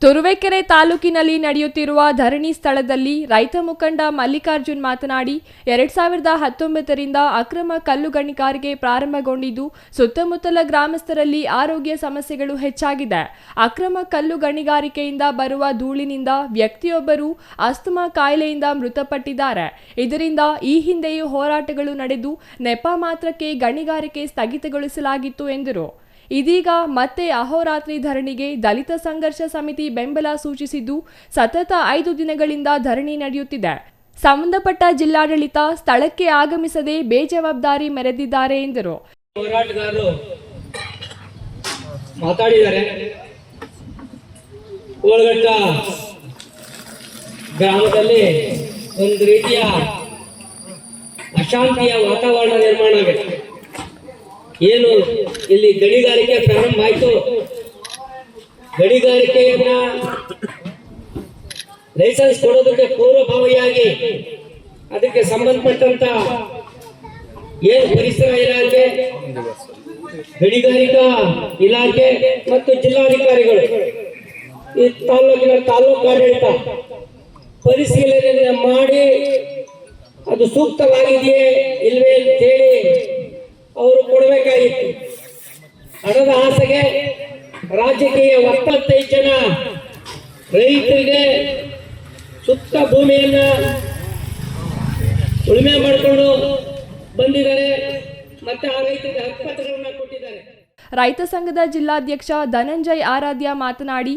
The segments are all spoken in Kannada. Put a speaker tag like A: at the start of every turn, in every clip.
A: ತುರುವೇಕೆರೆ ತಾಲೂಕಿನಲ್ಲಿ ನಡೆಯುತ್ತಿರುವ ಧರಣಿ ಸ್ಥಳದಲ್ಲಿ ರೈತ ಮುಖಂಡ ಮಲ್ಲಿಕಾರ್ಜುನ್ ಮಾತನಾಡಿ 2019ರಿಂದ ಅಕ್ರಮ ಕಲ್ಲು ಗಣಿಗಾರಿಕೆ ಪ್ರಾರಂಭಗೊಂಡಿದ್ದು ಸುತ್ತಮುತ್ತಲ ಗ್ರಾಮಸ್ಥರಲ್ಲಿ ಆರೋಗ್ಯ ಸಮಸ್ಯೆಗಳು ಹೆಚ್ಚಾಗಿದೆ. ಅಕ್ರಮ ಕಲ್ಲು ಗಣಿಗಾರಿಕೆಯಿಂದ ಬರುವ ಧೂಳಿನಿಂದ ವ್ಯಕ್ತಿಯೊಬ್ಬರು ಅಸ್ತಮಾ ಕಾಯಿಲೆಯಿಂದ ಮೃತಪಟ್ಟಿದ್ದಾರೆ. ಇದರಿಂದ ಈ ಹಿಂದೆಯೂ ಹೋರಾಟಗಳು ನಡೆದು ನೆಪ ಮಾತ್ರಕ್ಕೆ ಗಣಿಗಾರಿಕೆ ಸ್ಥಗಿತಗೊಳಿಸಲಾಗಿತ್ತು ಎಂದರು. ಇದೀಗ ಮತ್ತೆ ಅಹೋರಾತ್ರಿ ಧರಣಿಗೆ ದಲಿತ ಸಂಘರ್ಷ ಸಮಿತಿ ಬೆಂಬಲ ಸೂಚಿಸಿದ್ದು ಸತತ 5 ದಿನಗಳಿಂದ ಧರಣಿ ನಡೆಯುತ್ತಿದೆ. ಸಂಬಂಧಪಟ್ಟ ಜಿಲ್ಲಾಡಳಿತ ಸ್ಥಳಕ್ಕೆ ಆಗಮಿಸದೆ ಬೇಜವಾಬ್ದಾರಿ ಮೆರೆದಿದ್ದಾರೆ ಎಂದರು.
B: ಹೋರಾಟಗಾರರು ಮಾತಾಡಿದ್ದಾರೆ. ಕೋಳಘಟ್ಟ ಗ್ರಾಮದಲ್ಲಿ ಒಂದು ರೀತಿಯ ಅಶಾಂತಿಯ ವಾತಾವರಣ ನಿರ್ಮಾಣ ಆಗಿದೆ. ಏನು ಇಲ್ಲಿ ಗಣಿಗಾರಿಕೆ ಪ್ರಾರಂಭ ಆಯಿತು, ಗಣಿಗಾರಿಕೆಯನ್ನ ಲೈಸೆನ್ಸ್ ಕೊಡೋದಕ್ಕೆ ಪೂರ್ವಭಾವಿಯಾಗಿ ಅದಕ್ಕೆ ಸಂಬಂಧಪಟ್ಟಂತ ಏನು ಪರಿಸರ ಇಲಾಖೆ, ಗಣಿಗಾರಿಕಾ ಇಲಾಖೆ ಮತ್ತು ಜಿಲ್ಲಾಧಿಕಾರಿಗಳು ಈ ತಾಲೂಕಿನ ತಾಲೂಕು ಆಡಳಿತ ಪರಿಶೀಲನೆ ಮಾಡಿ ಅದು ಸೂಕ್ತವಾಗಿದೆಯೇ ಇಲ್ವೇ ಅಂತೇಳಿ ಅವರು ಕೊಡಬೇಕಾಗಿತ್ತು. ಹಣದ ಆಸೆಗೆ ರಾಜಕೀಯ 25 ಜನ ರೈತರಿಗೆ ಸುತ್ತ ಭೂಮಿಯನ್ನ ಉಳುಮೆ ಮಾಡಿಕೊಂಡು ಬಂದಿದ್ದಾರೆ. ಮತ್ತೆ ಆ ರೈತರಿಗೆ ಹಕ್ಕುಪತ್ರಗಳನ್ನು ಕೊಟ್ಟಿದ್ದಾರೆ.
A: ರೈತ ಸಂಘದ ಜಿಲ್ಲಾಧ್ಯಕ್ಷ ಧನಂಜಯ್ ಆರಾಧ್ಯ ಮಾತನಾಡಿ,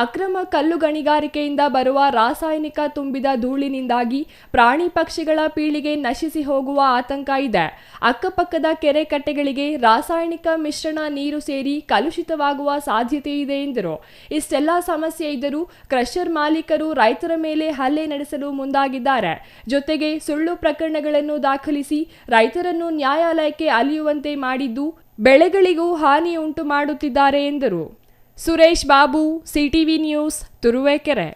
A: ಅಕ್ರಮ ಕಲ್ಲು ಗಣಿಗಾರಿಕೆಯಿಂದ ಬರುವ ರಾಸಾಯನಿಕ ತುಂಬಿದ ಧೂಳಿನಿಂದಾಗಿ ಪ್ರಾಣಿ ಪಕ್ಷಿಗಳ ಪೀಳಿಗೆ ನಶಿಸಿ ಹೋಗುವ ಆತಂಕ ಇದೆ. ಅಕ್ಕಪಕ್ಕದ ಕೆರೆ ಕಟ್ಟೆಗಳಿಗೆ ರಾಸಾಯನಿಕ ಮಿಶ್ರಣ ನೀರು ಸೇರಿ ಕಲುಷಿತವಾಗುವ ಸಾಧ್ಯತೆ ಇದೆ ಎಂದರು. ಇಷ್ಟೆಲ್ಲ ಸಮಸ್ಯೆ ಇದ್ದರೂ ಕ್ರಷರ್ ಮಾಲೀಕರು ರೈತರ ಮೇಲೆ ಹಲ್ಲೆ ನಡೆಸಲು ಮುಂದಾಗಿದ್ದಾರೆ. ಜೊತೆಗೆ ಸುಳ್ಳು ಪ್ರಕರಣಗಳನ್ನು ದಾಖಲಿಸಿ ರೈತರನ್ನು ನ್ಯಾಯಾಲಯಕ್ಕೆ ಅಲಿಯುವಂತೆ ಮಾಡಿದ್ದು ಬೆಳೆಗಳಿಗೂ ಹಾನಿ ಉಂಟು ಮಾಡುತ್ತಿದ್ದಾರೆ ಎಂದರು. Suresh Babu, CTV news, Turuvekere.